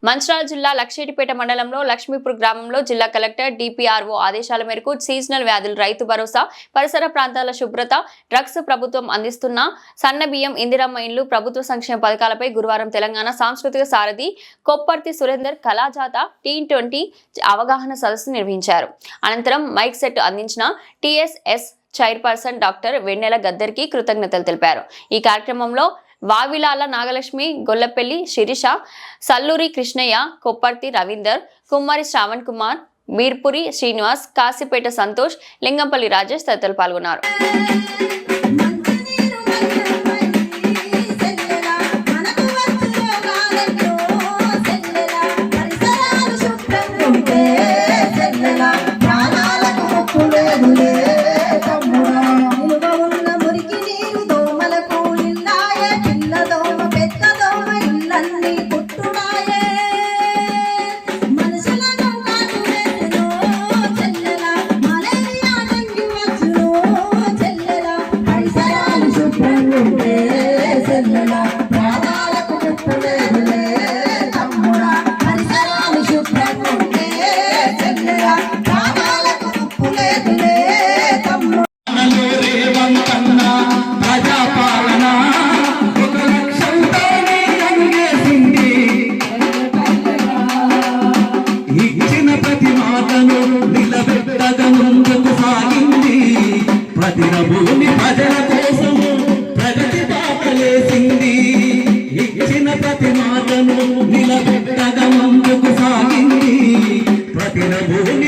మంచిర్యాల జిల్లా లక్షేటిపేట మండలంలో లక్ష్మీపూర్ గ్రామంలో జిల్లా కలెక్టర్ డిపిఆర్ఓ ఆదేశాల మేరకు సీజనల్ వ్యాధులు రైతు భరోసా పరిసర ప్రాంతాల శుభ్రత డ్రగ్స్ ప్రభుత్వం అందిస్తున్న సన్న బియ్యం ఇందిరమ్మ ఇండ్లు ప్రభుత్వ సంక్షేమ పథకాలపై గురువారం తెలంగాణ సాంస్కృతిక సారథి కొప్పర్తి సురేందర్ కళాజాత T20 అవగాహన సదస్సు నిర్వహించారు. అనంతరం మైక్ సెట్ అందించిన టీఎస్ఎస్ చైర్పర్సన్ డాక్టర్ వెన్నెల గద్దర్కి కృతజ్ఞతలు తెలిపారు. ఈ కార్యక్రమంలో వావిలాల నాగలక్ష్మి, గొల్లపల్లి శిరీష, సల్లూరి కృష్ణయ్య, కొప్పర్తి రవీందర్, కుమారి శ్రావణ్ కుమార్, మీర్పురి శ్రీనివాస్, కాశీపేట సంతోష్, లింగంపల్లి రాజేష్ తదితరులు పాల్గొన్నారు. భూమి ప్రజల కోసం ప్రగతి బాటలేసింది. ఇచ్చిన ప్రతి మాటను నిలబెట్టగా ముందుకు సాగింది. ప్రతిన భూమి